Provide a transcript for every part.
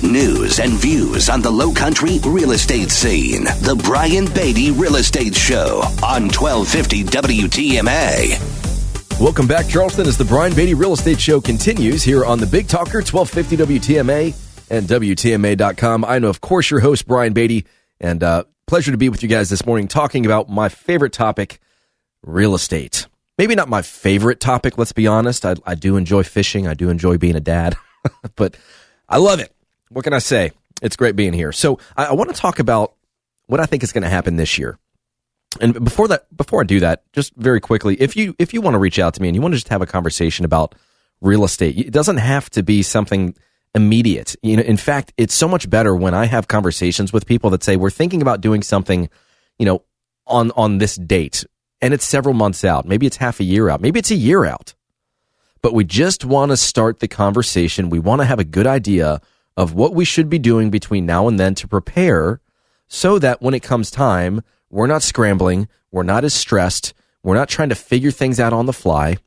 News and views on the Lowcountry real estate scene. The Brian Beatty Real Estate Show on 1250 WTMA. Welcome back, Charleston, as the Brian Beatty Real Estate Show continues here on the Big Talker, 1250 WTMA and WTMA.com. I know, of course, your host, Brian Beatty, and pleasure to be with you guys this morning talking about my favorite topic, real estate. Maybe not my favorite topic, let's be honest. I do enjoy fishing. I do enjoy being a dad, but I love it. What can I say? It's great being here. So I want to talk about what I think is going to happen this year. And before I do that, just very quickly, if you want to reach out to me and you want to just have a conversation about real estate, it doesn't have to be something immediate. You know, in fact, it's so much better when I have conversations with people that say we're thinking about doing something, you know, on this date, and it's several months out. Maybe it's half a year out. Maybe it's a year out. But we just want to start the conversation. We want to have a good idea of what we should be doing between now and then to prepare so that when it comes time, we're not scrambling, we're not as stressed, we're not trying to figure things out on the fly.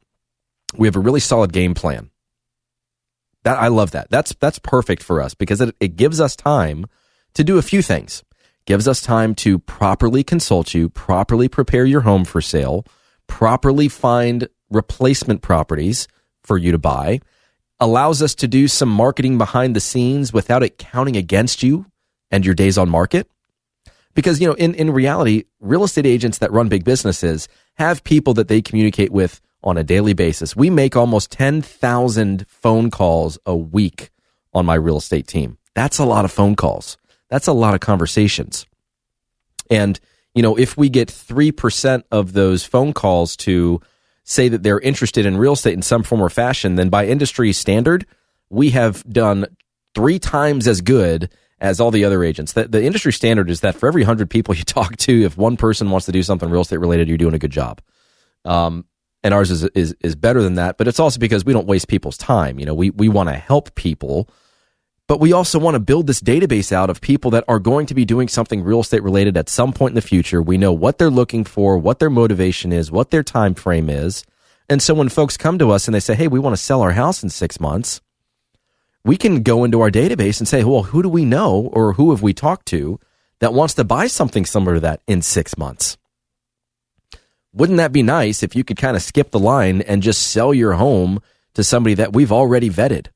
We have a really solid game plan. I love that. That's perfect for us because it gives us time to do a few things. It gives us time to properly consult you, properly prepare your home for sale, properly find replacement properties for you to buy, allows us to do some marketing behind the scenes without it counting against you and your days on market. Because, you know, in reality, real estate agents that run big businesses have people that they communicate with on a daily basis. We make almost 10,000 phone calls a week on my real estate team. That's a lot of phone calls. That's a lot of conversations. And, you know, if we get 3% of those phone calls to say that they're interested in real estate in some form or fashion, then by industry standard, we have done 3 times as good as all the other agents. The industry standard is that for every 100 people you talk to, if one person wants to do something real estate related, you're doing a good job. And ours is better than that, but it's also because we don't waste people's time. You know, we want to help people, but we also want to build this database out of people that are going to be doing something real estate related at some point in the future. We know what they're looking for, what their motivation is, what their time frame is. And so when folks come to us and they say, hey, we want to sell our house in 6 months, we can go into our database and say, well, who do we know or who have we talked to that wants to buy something similar to that in 6 months? Wouldn't that be nice if you could kind of skip the line and just sell your home to somebody that we've already vetted?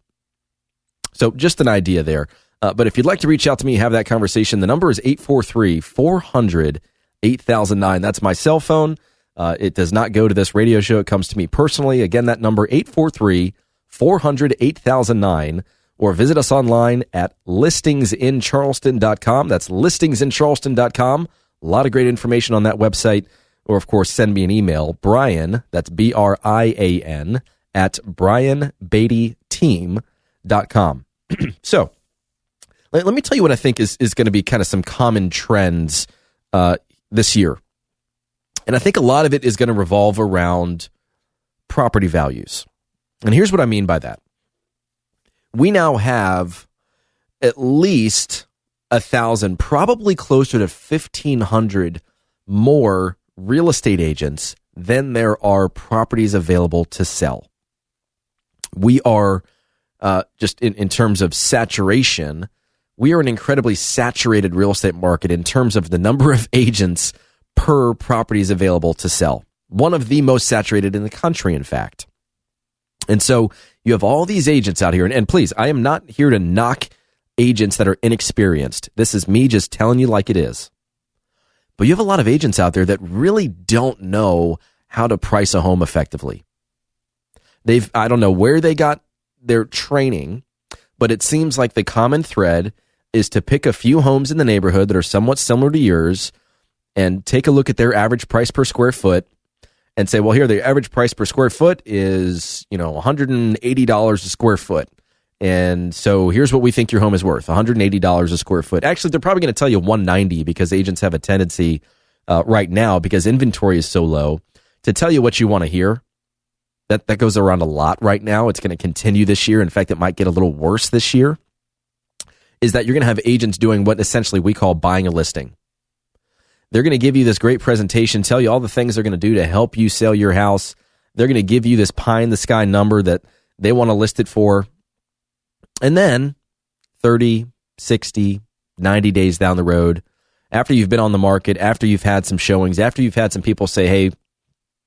So just an idea there. But if you'd like to reach out to me, have that conversation, the number is 843-400-8009. That's my cell phone. It does not go to this radio show. It comes to me personally. Again, that number, 843-400-8009. Or visit us online at listingsincharleston.com. That's listingsincharleston.com. A lot of great information on that website. Or, of course, send me an email, Brian, that's BRIAN, at brianbeattyteam.com. So, let me tell you what I think is going to be kind of some common trends this year. And I think a lot of it is going to revolve around property values. And here's what I mean by that. We now have at least 1,000, probably closer to 1,500 more real estate agents than there are properties available to sell. We are, just in terms of saturation, we are an incredibly saturated real estate market in terms of the number of agents per properties available to sell. One of the most saturated in the country, in fact. And so you have all these agents out here, and please, I am not here to knock agents that are inexperienced. This is me just telling you like it is. But you have a lot of agents out there that really don't know how to price a home effectively. I don't know where they got their training, but it seems like the common thread is to pick a few homes in the neighborhood that are somewhat similar to yours and take a look at their average price per square foot and say, well, here, the average price per square foot is, $180 a square foot. And so here's what we think your home is worth, $180 a square foot. Actually, they're probably going to tell you $190 because agents have a tendency right now, because inventory is so low, to tell you what you want to hear. That goes around a lot right now. It's going to continue this year. In fact, it might get a little worse this year, is that you're going to have agents doing what essentially we call buying a listing. They're going to give you this great presentation, tell you all the things they're going to do to help you sell your house. They're going to give you this pie-in-the-sky number that they want to list it for. And then $30,000, 60, 90 days down the road, after you've been on the market, after you've had some showings, after you've had some people say, hey,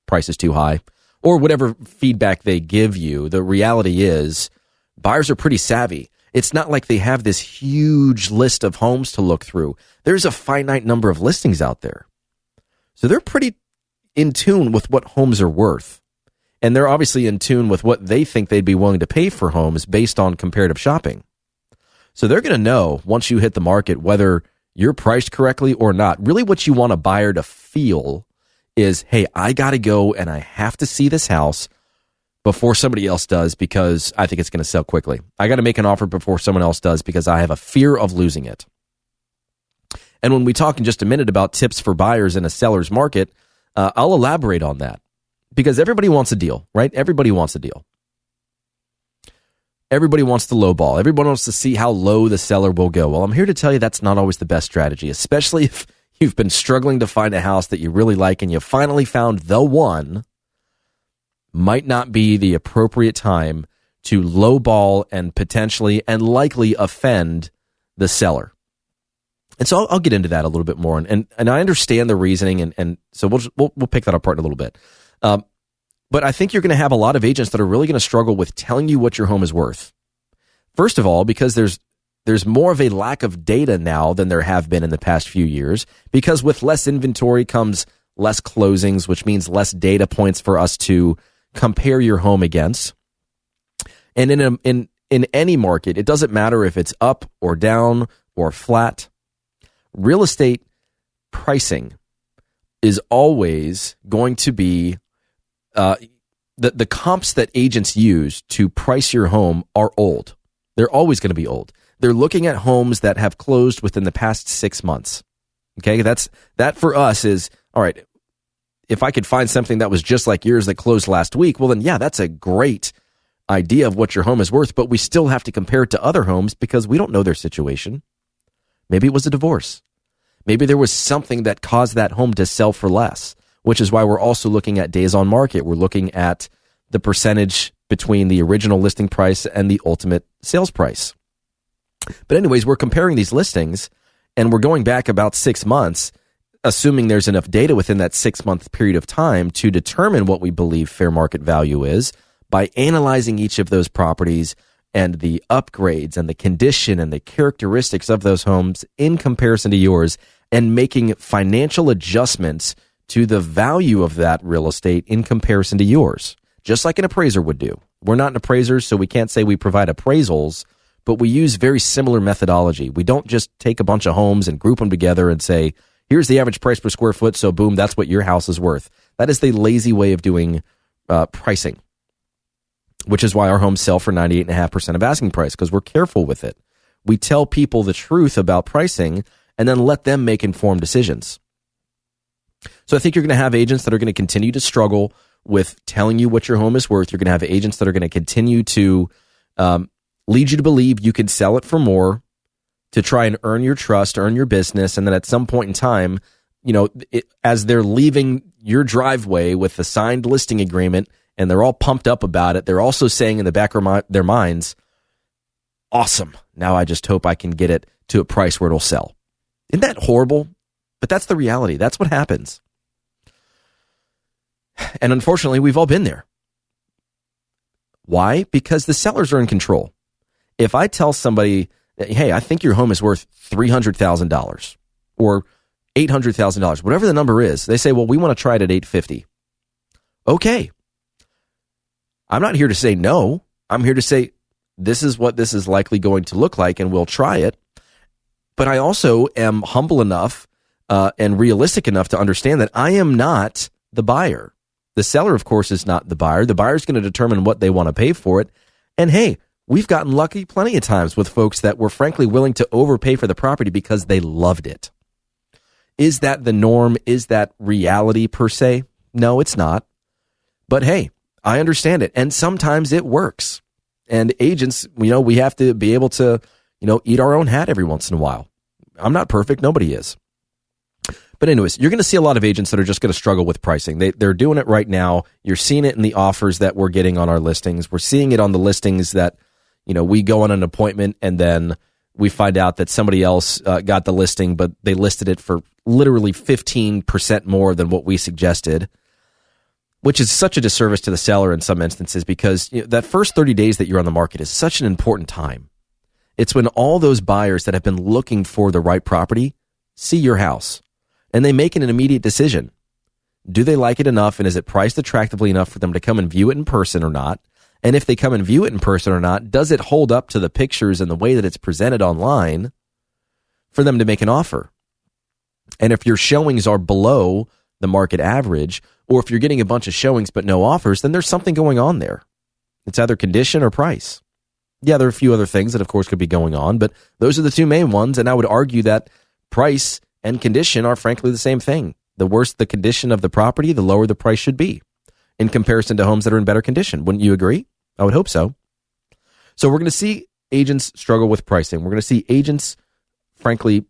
price is too high, or whatever feedback they give you, the reality is buyers are pretty savvy. It's not like they have this huge list of homes to look through. There's a finite number of listings out there. So they're pretty in tune with what homes are worth. And they're obviously in tune with what they think they'd be willing to pay for homes based on comparative shopping. So they're going to know once you hit the market whether you're priced correctly or not. Really what you want a buyer to feel is, hey, I got to go and I have to see this house before somebody else does because I think it's going to sell quickly. I got to make an offer before someone else does because I have a fear of losing it. And when we talk in just a minute about tips for buyers in a seller's market, I'll elaborate on that because everybody wants a deal, right? Everybody wants a deal. Everybody wants to lowball. Everybody wants to see how low the seller will go. Well, I'm here to tell you that's not always the best strategy, especially if you've been struggling to find a house that you really like and you finally found the one. Might not be the appropriate time to lowball and potentially and likely offend the seller. And so I'll get into that a little bit more. And I understand the reasoning, and so we'll pick that apart in a little bit. But I think you're going to have a lot of agents that are really going to struggle with telling you what your home is worth. First of all, because there's more of a lack of data now than there have been in the past few years, because with less inventory comes less closings, which means less data points for us to compare your home against. And in any market, it doesn't matter if it's up or down or flat. Real estate pricing is always going to be the comps that agents use to price your home are old. They're always going to be old. They're looking at homes that have closed within the past 6 months. Okay, that for us is, all right, if I could find something that was just like yours that closed last week, well then, yeah, that's a great idea of what your home is worth, but we still have to compare it to other homes because we don't know their situation. Maybe it was a divorce. Maybe there was something that caused that home to sell for less, which is why we're also looking at days on market. We're looking at the percentage between the original listing price and the ultimate sales price. But anyways, we're comparing these listings and we're going back about 6 months, assuming there's enough data within that 6-month period of time to determine what we believe fair market value is by analyzing each of those properties and the upgrades and the condition and the characteristics of those homes in comparison to yours and making financial adjustments to the value of that real estate in comparison to yours, just like an appraiser would do. We're not an appraiser, so we can't say we provide appraisals, but we use very similar methodology. We don't just take a bunch of homes and group them together and say, here's the average price per square foot, so boom, that's what your house is worth. That is the lazy way of doing pricing, which is why our homes sell for 98.5% of asking price, because we're careful with it. We tell people the truth about pricing and then let them make informed decisions. So I think you're going to have agents that are going to continue to struggle with telling you what your home is worth. You're going to have agents that are going to continue to lead you to believe you can sell it for more to try and earn your trust, earn your business. And then at some point in time, as they're leaving your driveway with the signed listing agreement and they're all pumped up about it, they're also saying in the back of their minds, awesome, now I just hope I can get it to a price where it'll sell. Isn't that horrible? But that's the reality. That's what happens. And unfortunately, we've all been there. Why? Because the sellers are in control. If I tell somebody, hey, I think your home is worth $300,000 or $800,000, whatever the number is, they say, well, we want to try it at $850,000. Okay. I'm not here to say no. I'm here to say this is what this is likely going to look like and we'll try it. But I also am humble enough and realistic enough to understand that I am not the buyer. The seller, of course, is not the buyer. The buyer is going to determine what they want to pay for it. And hey, we've gotten lucky plenty of times with folks that were frankly willing to overpay for the property because they loved it. Is that the norm? Is that reality per se? No, it's not. But hey, I understand it. And sometimes it works. And agents, we have to be able to, eat our own hat every once in a while. I'm not perfect. Nobody is. But anyways, you're going to see a lot of agents that are just going to struggle with pricing. They're doing it right now. You're seeing it in the offers that we're getting on our listings. We're seeing it on the listings that, we go on an appointment and then we find out that somebody else got the listing, but they listed it for literally 15% more than what we suggested, which is such a disservice to the seller in some instances, because that first 30 days that you're on the market is such an important time. It's when all those buyers that have been looking for the right property see your house, and they make an immediate decision. Do they like it enough, and is it priced attractively enough for them to come and view it in person or not? And if they come and view it in person or not, does it hold up to the pictures and the way that it's presented online for them to make an offer? And if your showings are below the market average, or if you're getting a bunch of showings but no offers, then there's something going on there. It's either condition or price. Yeah, there are a few other things that, of course, could be going on, but those are the two main ones, and I would argue that price and condition are frankly the same thing. The worse the condition of the property, the lower the price should be in comparison to homes that are in better condition. Wouldn't you agree? I would hope so. So we're going to see agents struggle with pricing. We're going to see agents, frankly,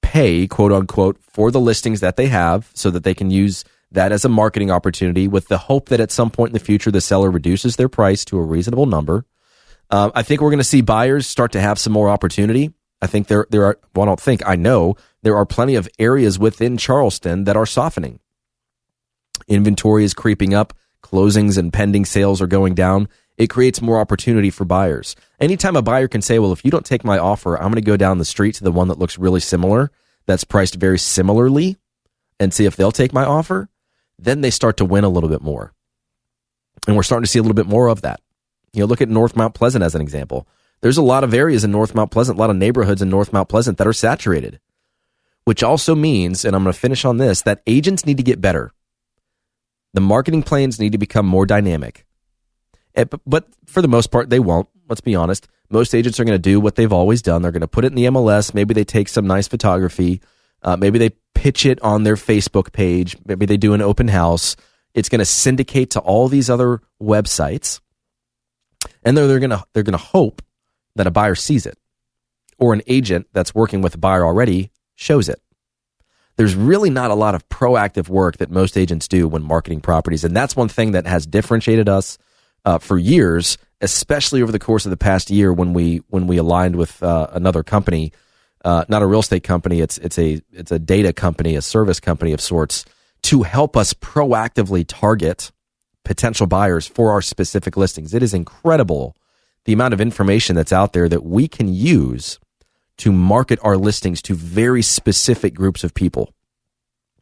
pay, quote unquote, for the listings that they have so that they can use that as a marketing opportunity with the hope that at some point in the future the seller reduces their price to a reasonable number. I think we're going to see buyers start to have some more opportunity. I think there are, well, I don't think, I know there are plenty of areas within Charleston that are softening. Inventory is creeping up. Closings and pending sales are going down. It creates more opportunity for buyers. Anytime a buyer can say, well, if you don't take my offer, I'm going to go down the street to the one that looks really similar, that's priced very similarly, and see if they'll take my offer, then they start to win a little bit more. And we're starting to see a little bit more of that. Look at North Mount Pleasant as an example. There's a lot of areas in North Mount Pleasant, a lot of neighborhoods in North Mount Pleasant that are saturated, which also means, and I'm going to finish on this, that agents need to get better. The marketing plans need to become more dynamic. But for the most part, they won't. Let's be honest. Most agents are going to do what they've always done. They're going to put it in the MLS. Maybe they take some nice photography. Maybe they pitch it on their Facebook page. Maybe they do an open house. It's going to syndicate to all these other websites. And they're going to hope that a buyer sees it, or an agent that's working with a buyer already shows it. There's really not a lot of proactive work that most agents do when marketing properties, and that's one thing that has differentiated us for years, especially over the course of the past year when we aligned with another company, not a real estate company. It's a data company, a service company of sorts, to help us proactively target potential buyers for our specific listings. It is incredible the amount of information that's out there that we can use to market our listings to very specific groups of people.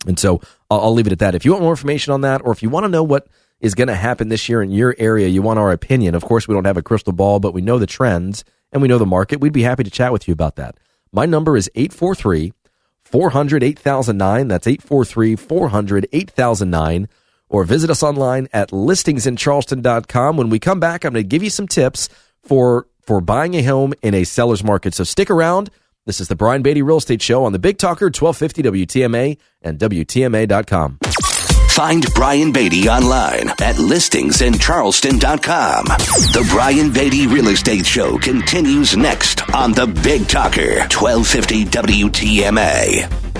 And so I'll leave it at that. If you want more information on that, or if you want to know what is going to happen this year in your area, you want our opinion. Of course, we don't have a crystal ball, but we know the trends and we know the market. We'd be happy to chat with you about that. My number is 843-400-8009. That's 843-400-8009. Or visit us online at listingsincharleston.com. When we come back, I'm going to give you some tips for buying a home in a seller's market. So stick around. This is the Brian Beatty Real Estate Show on the Big Talker, 1250 WTMA and WTMA.com. Find Brian Beatty online at listingsincharleston.com. The Brian Beatty Real Estate Show continues next on the Big Talker, 1250 WTMA.